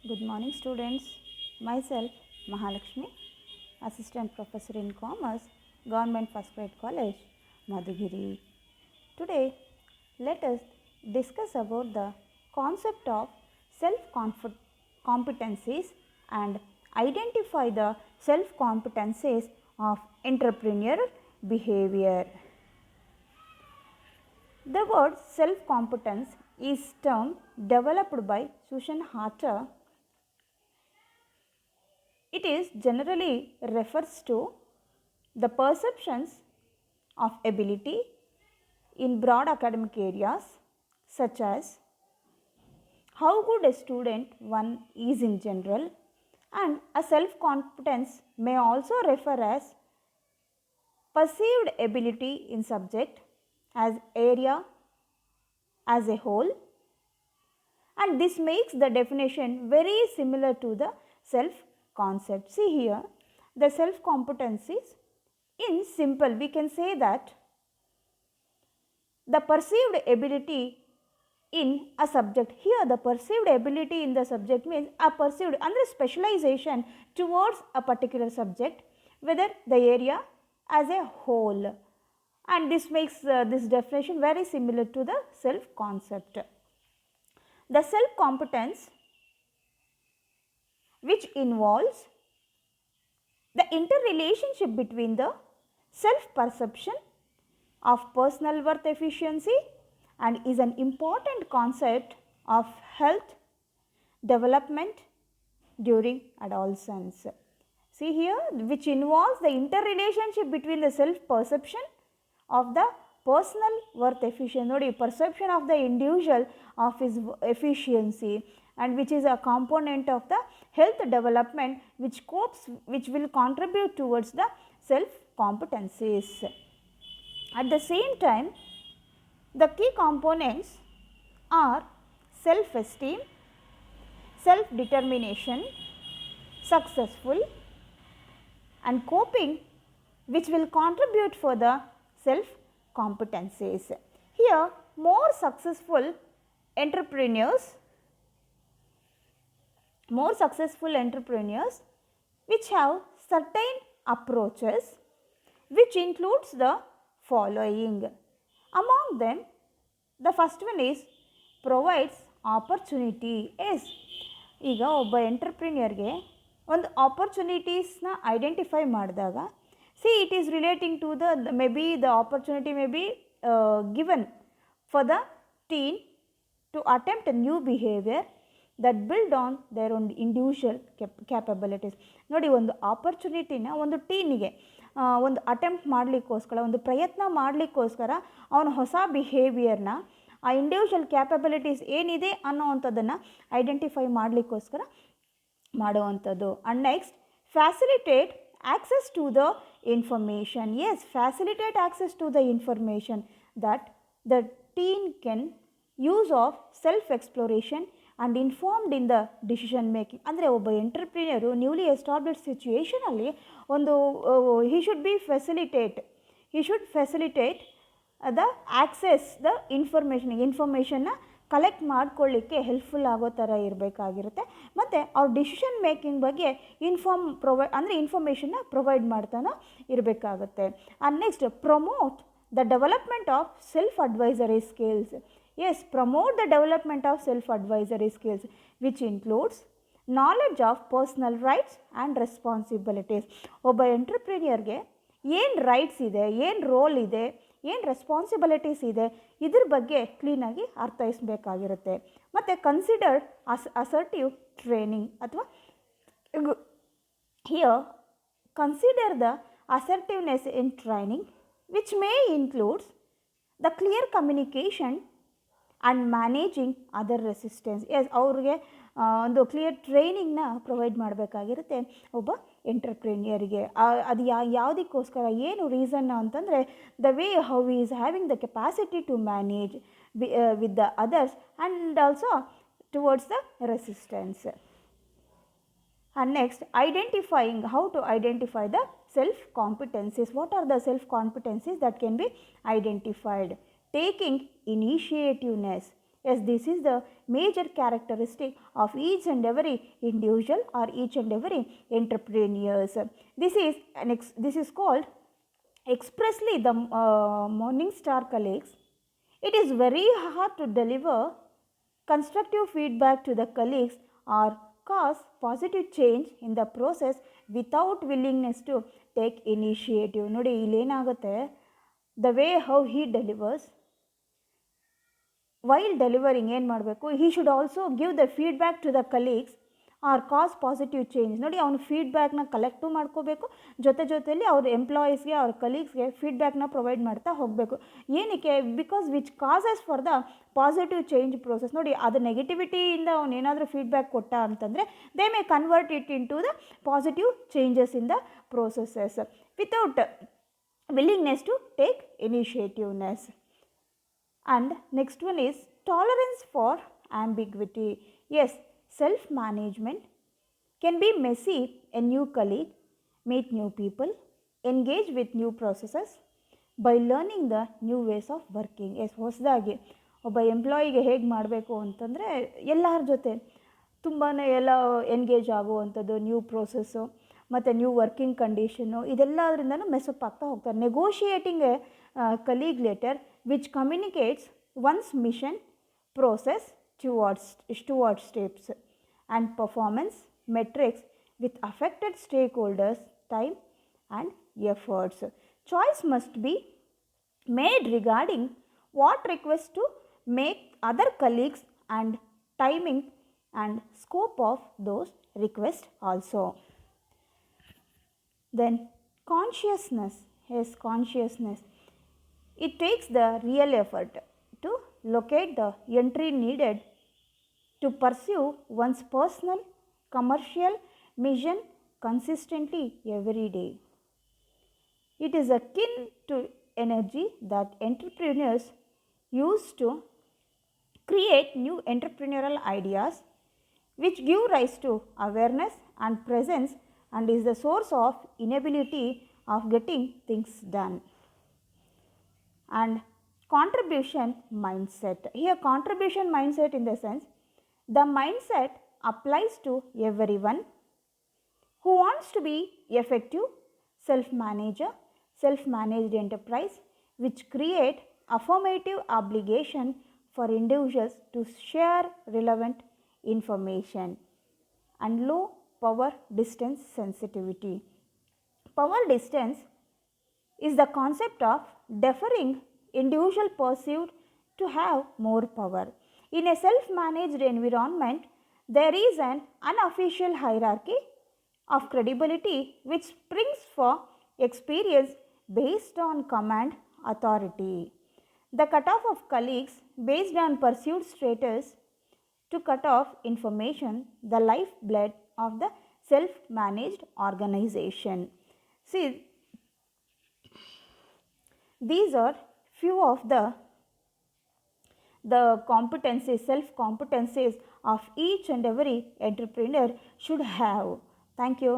Good morning students. Myself Mahalakshmi, Assistant Professor in Commerce, Government First Grade College, Madhugiri. Today let us discuss about the concept of self-competencies and identify the self-competencies of entrepreneurial behavior. The word self-competence is term developed by Susan Harter. It is generally refers to the perceptions of ability in broad academic areas such as how good a student one is in general, and a self-competence may also refer as perceived ability in subject as area as a whole, and this makes the definition very similar to the self concept. See here, the self competencies in simple we can say that the perceived ability in a subject. Here the perceived ability in the subject means a perceived under specialization towards a particular subject, whether the area as a whole, and this makes this definition very similar to the self concept. The self competence which involves the interrelationship between the self perception of personal worth efficiency and is an important concept of health development during adolescence. See here, which involves the interrelationship between the self perception of the personal worth efficiency, perception of the individual of his efficiency, and which is a component of the health development which will contribute towards the self competencies. At the same time, the key components are self esteem, self determination, successful, and coping, which will contribute for the self competencies. Here more successful entrepreneurs which have certain approaches which includes the following. Among them, the first one is provides opportunity. Yes, ಈಗ ಒಬ್ಬ ಎಂಟರ್ಪ್ರಿನಿಯರ್ಗೆ ಒಂದು ಆಪರ್ಚುನಿಟೀಸ್ನ identify ಮಾಡಿದಾಗ, see it is relating to the may be the opportunity may be given for the teen to attempt new behaviour that build on their own individual capabilities. ನೋಡಿ, ಒಂದು ಆಪರ್ಚುನಿಟಿನ ಒಂದು ಟೀನಿಗೆ ಒಂದು ಅಟೆಂಪ್ಟ್ ಮಾಡಲಿಕ್ಕೋಸ್ಕರ, ಒಂದು ಪ್ರಯತ್ನ ಮಾಡಲಿಕ್ಕೋಸ್ಕರ ಅವನ ಹೊಸ ಬಿಹೇವಿಯರ್ನ ಆ ಇಂಡಿವಿಜುವಲ್ ಕ್ಯಾಪಬಿಲಿಟೀಸ್ ಏನಿದೆ ಅನ್ನೋವಂಥದ್ದನ್ನು ಐಡೆಂಟಿಫೈ ಮಾಡಲಿಕ್ಕೋಸ್ಕರ ಮಾಡುವಂಥದ್ದು. And next, facilitate access to the information. Yes, facilitate access to the information that the teen can use of self exploration and informed in the decision making. ಅಂದರೆ ಒಬ್ಬ ಎಂಟರ್ಪ್ರಿನಿಯರು ನ್ಯೂಲಿ ಎಸ್ಟಾಬ್ಲಿಷ್ ಸಿಚುಯೇಷನಲ್ಲಿ ಒಂದು he should facilitate the access the ಇನ್ಫಾರ್ಮೇಷನ್ನ collect ಮಾಡ್ಕೊಳ್ಳಿಕ್ಕೆ helpful ಆಗೋ ಥರ ಇರಬೇಕಾಗಿರುತ್ತೆ. ಮತ್ತು ಅವ್ರ ಡಿಸಿಷನ್ ಮೇಕಿಂಗ್ ಬಗ್ಗೆ ಇನ್ಫಾರ್ಮೇಷನ್ನ ಪ್ರೊವೈಡ್ ಮಾಡ್ತಾನೆ ಇರಬೇಕಾಗುತ್ತೆ. And next, promote the development of self advisory skills. Yes, promote the development of self-advisory skills, which includes knowledge of personal rights and responsibilities. ಒಬ್ಬ ಎಂಟ್ರಪ್ರಿನಿಯರ್ಗೆ ಏನು ರೈಟ್ಸ್ ಇದೆ, ಏನು ರೋಲ್ ಇದೆ, ಏನು ರೆಸ್ಪಾನ್ಸಿಬಿಲಿಟೀಸ್ ಇದೆ, ಇದ್ರ ಬಗ್ಗೆ ಕ್ಲೀನಾಗಿ ಅರ್ಥೈಸಬೇಕಾಗಿರುತ್ತೆ. ಮತ್ತು ಕನ್ಸಿಡರ್ಡ್ ಅಸರ್ಟಿವ್ ಟ್ರೈನಿಂಗ್ ಅಥವಾ here consider the assertiveness in training which may includes the clear communication and managing other resistance. Yes, ಅವ್ರಿಗೆ ಒಂದು ಕ್ಲಿಯರ್ ಟ್ರೈನಿಂಗ್ನ ಪ್ರೊವೈಡ್ ಮಾಡಬೇಕಾಗಿರುತ್ತೆ ಒಬ್ಬ ಎಂಟರ್ಪ್ರಿನಿಯರಿಗೆ. ಅದು ಯಾವುದಕ್ಕೋಸ್ಕರ, ಏನು ರೀಸನ್ ಅಂತಂದರೆ the way how is having the capacity to manage with the others and also towards the resistance. And next, identifying, how to identify the self competencies. What are the self competencies that can be identified? Taking initiativeness, Yes, this is the major characteristic of each and every individual or each and every entrepreneurs. This is called expressly the morning star colleagues. It is very hard to deliver constructive feedback to the colleagues or cause positive change in the process without willingness to take initiative. ನೋಡಿ ಇಲ್ಲೇನಾಗುತ್ತೆ, the way how he delivers, while delivering ಏನು ಮಾಡಬೇಕು, he should also give the feedback to the colleagues are cause positive change. ನೋಡಿ ಅವನು ಫೀಡ್ಬ್ಯಾಕ್ನ collect ಮಾಡ್ಕೋಬೇಕು, ಜೊತೆಯಲ್ಲಿ ಅವ್ರ ಎಂಪ್ಲಾಯೀಸ್ಗೆ ಅವ್ರ ಕಲೀಗ್ಸ್ಗೆ ಫೀಡ್ಬ್ಯಾಕ್ನ provide ಮಾಡ್ತಾ ಹೋಗಬೇಕು. ಏನಕ್ಕೆ? Because which causes for the positive change process. ನೋಡಿ ಅದು ನೆಗೆಟಿವಿಟಿಯಿಂದ ಅವನು ಏನಾದರೂ ಫೀಡ್ಬ್ಯಾಕ್ ಕೊಟ್ಟ ಅಂತಂದರೆ they may convert it into the positive changes in the processes without willingness to take initiativeness. And next one is tolerance for ambiguity. Yes, self-management can be messy. A new colleague, meet new people, engage with new processes by learning the new ways of working. Yes, ಹೊಸದಾಗಿ ಒಬ್ಬ ಎಂಪ್ಲಾಯಿಗೆ ಹೇಗೆ ಮಾಡಬೇಕು ಅಂತಂದರೆ ಎಲ್ಲರ ಜೊತೆ ತುಂಬಾ ಎಲ್ಲ engage ಆಗುವಂಥದ್ದು, ನ್ಯೂ ಪ್ರೋಸೆಸ್ಸು ಮತ್ತು ನ್ಯೂ ವರ್ಕಿಂಗ್ ಕಂಡೀಷನ್ನು, ಇದೆಲ್ಲದರಿಂದನೂ ಮೆಸಪ್ ಆಗ್ತಾ ಹೋಗ್ತಾರೆ. Negotiating a colleague letter which communicates one's mission process towards steps and performance metrics with affected stakeholders' time and efforts. Choice must be made regarding what requests to make other colleagues and timing and scope of those requests also. Then consciousness. Yes, consciousness. It takes the real effort to locate the entry needed to pursue one's personal, commercial mission consistently every day. It is akin to energy that entrepreneurs use to create new entrepreneurial ideas which give rise to awareness and presence and is the source of inability of getting things done. And contribution mindset. Here contribution mindset in the sense the mindset applies to everyone who wants to be effective self-managed enterprise which create affirmative obligation for individuals to share relevant information and low power distance sensitivity. Power distance is the concept of deferring individual perceived to have more power. In a self-managed environment, there is an unofficial hierarchy of credibility which springs from experience based on command authority. The cutoff of colleagues based on perceived status to cut off information, the lifeblood of the self-managed organization. See, these are few of the competencies, self-competencies of each and every entrepreneur should have. Thank you.